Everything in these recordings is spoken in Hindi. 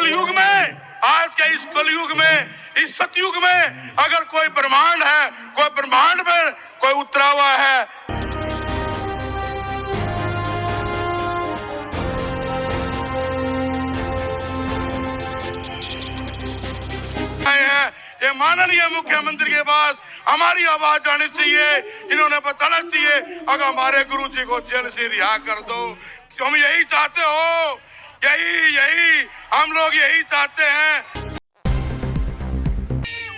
कलयुग में, आज के इस कलयुग में, इस सतयुग में अगर कोई ब्रह्मांड है, कोई ब्रह्मांड में कोई उतरा हुआ है, ये माननीय मुख्यमंत्री के पास हमारी आवाज आनी चाहिए। इन्होंने बताना चाहिए अगर हमारे गुरु जी को जेल से रिहा कर दो। तुम यही चाहते हो, यही हम लोग यही चाहते हैं।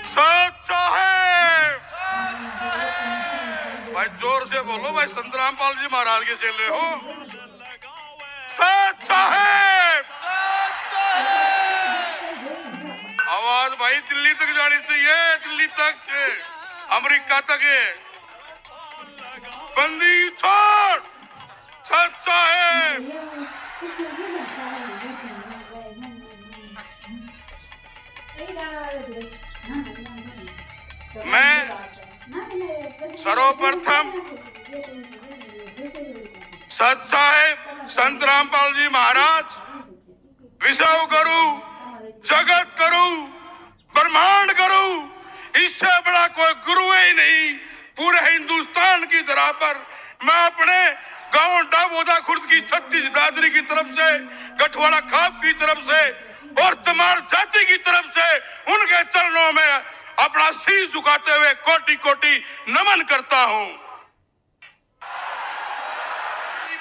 सत साहेब, भाई जोर से बोलो भाई, संत रामपाल जी महाराज के चेले हो। सत साहेब, आवाज भाई दिल्ली तक जानी चाहिए, दिल्ली तक से अमेरिका तक है। बंदी छोड़, सत साहेब। मैं सर्वप्रथम सत साहेब संत रामपाल जी महाराज विश्व गुरु, जगत गुरु, ब्रह्मांड गुरु, इससे बड़ा कोई गुरु ही नहीं पूरे हिंदुस्तान की धरा पर। मैं अपने गांव डाबोदा खुर्द की 36 बिरादरी की तरफ से, गठवाड़ा खाप की तरफ से और तमार जाति की तरफ से उनके चरणों में अपना शीश झुकाते हुए कोटि कोटि नमन करता हूं।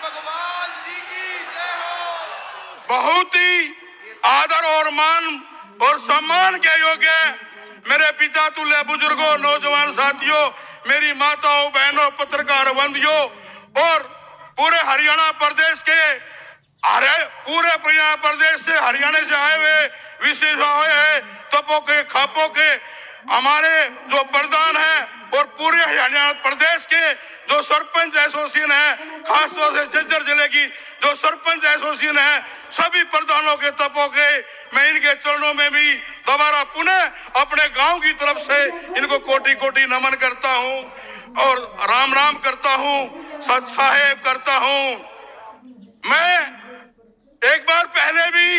भगवान जी की जय हो। बहुत ही आदर और मान और सम्मान के योग्य मेरे पिता तुल्य बुजुर्गों, नौजवान साथियों, मेरी माताओं, बहनों, पत्रकार बंधुओं और पूरे हरियाणा प्रदेश के, पूरे हरियाणा प्रदेश से, हरियाणा से आए हुए, विशेष आए हैं तपों के, खापों के हमारे जो प्रधान हैं और पूरे हरियाणा प्रदेश के जो सरपंच एसोसिएशन है, खासतौर से झज्जर जिले की जो सरपंच एसोसिएशन है, सभी प्रधानों के तपों के मैं इनके चरणों में भी दोबारा पुनः अपने गांव की तरफ से इनको कोटि कोटि नमन करता हूं और राम राम करता हूं, सत साहेब करता हूं। मैं एक बार पहले भी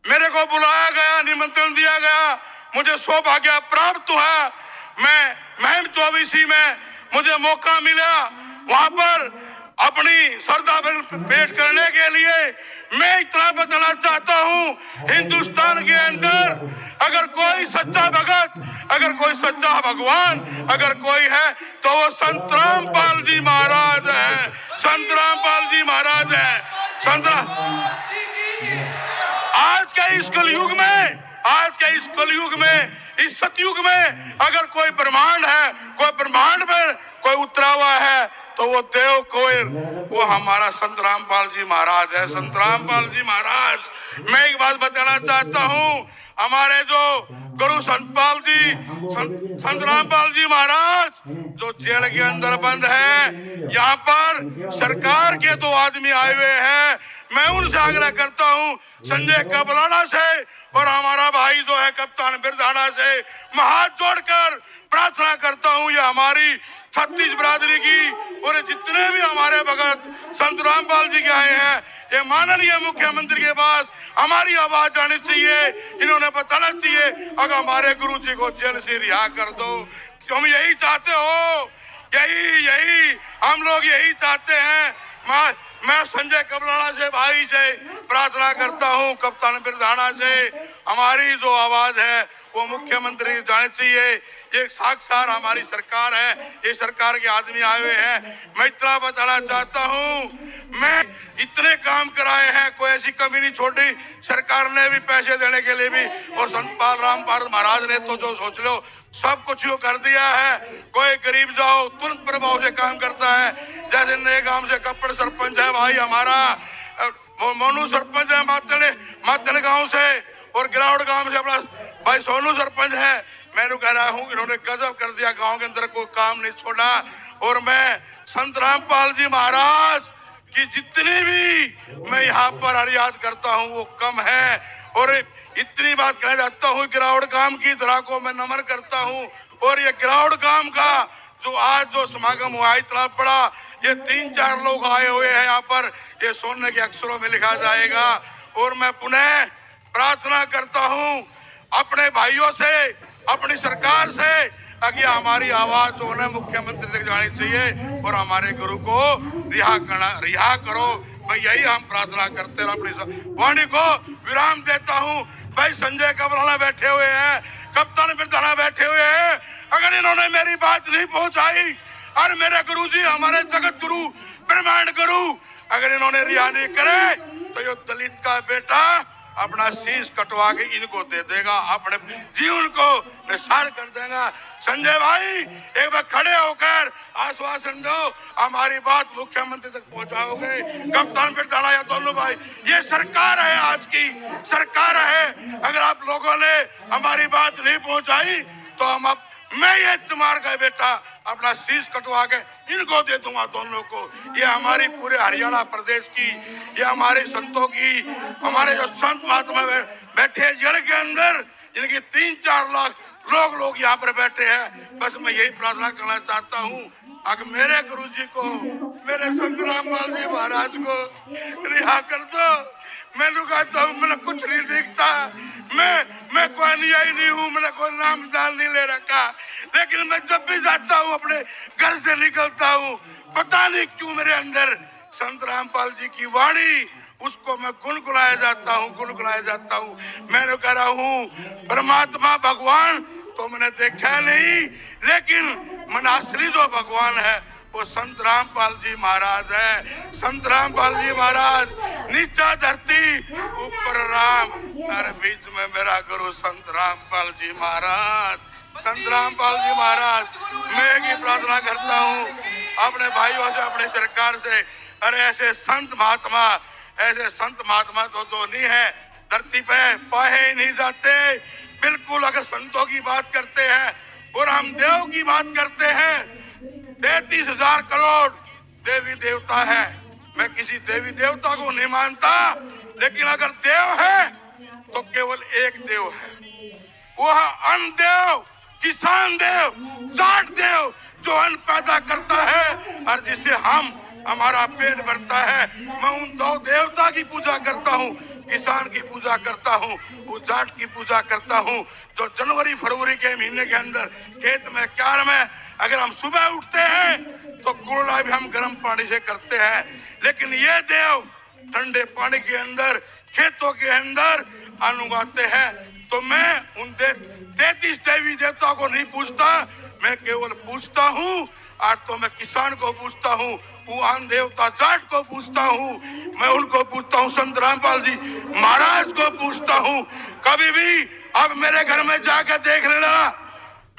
मेरे को बुलाया गया, निमंत्रण दिया गया, मुझे सौभाग्य प्राप्त हुआ। मैं महम 24 में मुझे मौका मिला वहां पर अपनी श्रद्धा भेंट करने के लिए। मैं इतना बताना चाहता हूं, हिंदुस्तान के अंदर अगर कोई सच्चा भगत, अगर कोई सच्चा भगवान अगर कोई है तो वो संत रामपाल जी महाराज है, संत रामपाल जी महाराज है। आज के इस कलयुग में, आज के इस कलयुग में, इस सतयुग में अगर कोई ब्रह्मांड है, कोई ब्रह्मांड में कोई उतरा हुआ है तो वो देव कोई, वो हमारा संत रामपाल जी महाराज है, संत रामपाल जी महाराज। मैं एक बात बताना चाहता हूँ, हमारे जो गुरु संतपाल जी, संत रामपाल जी महाराज जो जेल के अंदर बंद है, यहाँ पर सरकार के 2 आदमी आए हुए हैं। मैं उनसे आग्रह करता हूँ, संजय कबलाना से और हमारा भाई जो है कप्तान बिरधाना से मैं हाथ जोड़कर प्रार्थना करता हूँ, ये हमारी 36 बिरादरी की और जितने भी हमारे भगत संत रामपाल जी के आए हैं, ये माननीय मुख्यमंत्री के पास हमारी आवाज आनी चाहिए। इन्होंने बताना चाहिए अगर हमारे गुरु जी को जेल से रिहा कर दो। तुम यही चाहते हो, यही हम लोग यही चाहते हैं। मैं संजय कबलाना से, भाई से प्रार्थना करता हूं, कप्तान बिरधाना से हमारी जो आवाज है वो मुख्यमंत्री जाने चाहिए। ये साक्षात हमारी सरकार है, ये सरकार के आदमी आए हुए हैं। मैं इतना बताना चाहता हूं, मैं इतने काम कराए हैं, कोई ऐसी कमी नहीं छोड़ी। सरकार ने भी पैसे देने के लिए भी और संत रामपाल महाराज ने तो जो सोच लो सब कुछ यो कर दिया है। कोई गरीब जाओ तुरंत प्रभाव से काम करता है। जैसे नए गांव से कपड़ सरपंच है भाई हमारा, मोनू सरपंच है मातने गांव से, और गिरावड़ गांव से अपना भाई सोनू सरपंच है। मैं कह रहा हूँ इन्होंने गजब कर दिया, गांव के अंदर कोई काम नहीं छोड़ा। और मैं संत रामपाल जी महाराज की जितनी भी मैं यहाँ पर हरियात करता हूँ वो कम है। और इतनी बात कहना चाहता हूँ, गिरावड़ गांव की धरा को मैं नमन करता हूँ। और ये गिरावड़ गांव का जो आज जो समागम हुआ इतना बड़ा, ये 3-4 लोग आए हुए हैं यहाँ पर, ये सोने के अक्षरों में लिखा जाएगा। और मैं पुनः प्रार्थना करता हूं अपने भाइयों से, अपनी सरकार से, अगर हमारी आवाज जो है मुख्यमंत्री तक जानी चाहिए और हमारे गुरु को रिहा करो। भाई यही हम प्रार्थना करते हैं। अपनी वाणी को विराम देता हूं। भाई संजय कबराना बैठे हुए हैं, कप्तान बिरधाना बैठे हुए हैं, अगर इन्होंने मेरी बात नहीं पहुंचाई और मेरे गुरुजी, हमारे जगत गुरु, ब्रह्मांड गुरु, अगर इन्होंने रिहा नहीं करे तो ये दलित का बेटा अपना शीश कटवा के इनको दे देगा, अपने जीवन को निसार कर देगा। संजय भाई एक बार खड़े होकर आश्वासन दो, हमारी बात मुख्यमंत्री तक पहुंचाओगे। कप्तान बिरधाना या दोनों भाई, ये सरकार है, आज की सरकार है। अगर आप लोगों ने हमारी बात नहीं पहुंचाई तो मैं ये तुम्हार का बेटा अपना शीश कटवा के इनको दे दूंगा, दोनों को। ये हमारी पूरे हरियाणा प्रदेश की, ये हमारे संतों की, हमारे जो संत महात्मा बैठे जड़ के अंदर, जिनकी 3-4 लाख लोग यहाँ पर बैठे हैं। बस मैं यही प्रार्थना करना चाहता हूँ, अगर मेरे गुरुजी को, मेरे संत रामपाल जी महाराज को रिहा कर दो। मैं कहता हूँ मैंने कुछ नहीं दिखता, मैं कोई अनुयायी नहीं हूँ, मैंने कोई नामदान नहीं ले रखा, लेकिन मैं जब भी जाता हूँ, अपने घर से निकलता हूँ, पता नहीं क्यों मेरे अंदर संत रामपाल जी की वाणी, उसको मैं गुनगुनाया जाता हूँ। मैंने कह रहा हूँ परमात्मा भगवान तो मैंने देखा नहीं, लेकिन मन असली जो भगवान है वो संत रामपाल जी महाराज है। संत रामपाल जी महाराज, नीचा धरती ऊपर राम, हर बीच में मेरा गुरु संत रामपाल जी महाराज। संत रामपाल जी महाराज, मैं एक ही प्रार्थना करता हूँ अपने भाइयों से, अपनी सरकार से, अरे ऐसे संत महात्मा तो जो नहीं है धरती पे, पाए ही नहीं जाते। बिल्कुल अगर संतों की बात करते हैं और हम देव की बात करते हैं, 33,000 करोड़ देवी देवता है। मैं किसी देवी देवता को नहीं मानता, लेकिन अगर देव है तो केवल एक देव है, वो है अन्न देव, किसान देव, जाट देव, जो अन्न पैदा करता है और जिसे हमारा पेट भरता है। मैं उन 2 देवता की पूजा करता हूँ, किसान की पूजा करता हूँ, वो जाट की पूजा करता हूँ, जो जनवरी फरवरी के महीने के अंदर खेत में, क्यार में अगर हम सुबह उठते हैं तो कुल्ला भी हम गर्म पानी से करते हैं, लेकिन ये देव ठंडे पानी के अंदर, खेतों के अंदर अन्न उगाते हैं। तो मैं उन 33 देवी देवता को नहीं पूछता, मैं केवल पूछता हूँ, आज तो मैं किसान को पूछता हूँ, वो अन्न देवता जाट को पूछता हूँ, मैं उनको पूछता हूँ, संत रामपाल जी महाराज को पूछता हूँ। कभी भी अब मेरे घर में जाकर देख लेना,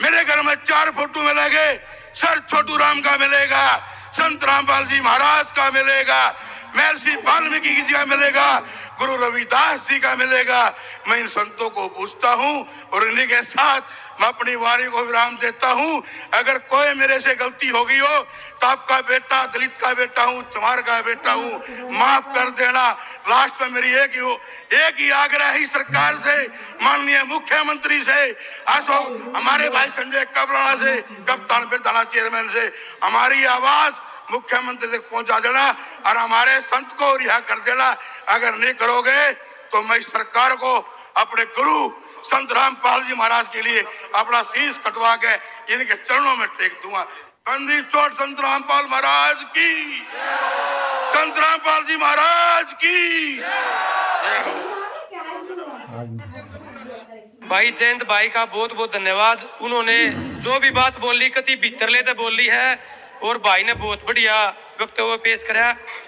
मेरे घर में 4 फोटो मिलेंगे, सर छोटू राम का मिलेगा, संत रामपाल जी महाराज का मिलेगा, महर्षि वाल्मीकि जी का मिलेगा, गुरु रविदास जी का मिलेगा। मैं इन संतों को पूछता हूँ और इन्हीं के साथ मैं अपनी वाणी को विराम देता हूँ। अगर कोई मेरे से गलती होगी हो तो आपका बेटा, दलित का बेटा हूँ, चमार का बेटा हूँ, माफ कर देना। लास्ट में मेरी एक ही आग्रह है सरकार से, माननीय मुख्यमंत्री से, हमारे भाई संजय कबराना से, कप्तान बिरधाना चेयरमैन से, हमारी आवाज मुख्यमंत्री तक पहुंचा देना और हमारे संत को रिहा कर देना। अगर नहीं करोगे तो मैं सरकार को अपने गुरु संत रामपाल जी महाराज के लिए अपना शीश कटवा के इनके चरणों में टेक दूंगा। बंदी चोट संत रामपाल महाराज की, संत रामपाल जी महाराज की। भाई जयंत भाई का बहुत बहुत धन्यवाद। उन्होंने जो भी बात बोली कति भीतर लेते बोली है और भाई ने बहुत बढ़िया वक्तव्य पेश करा।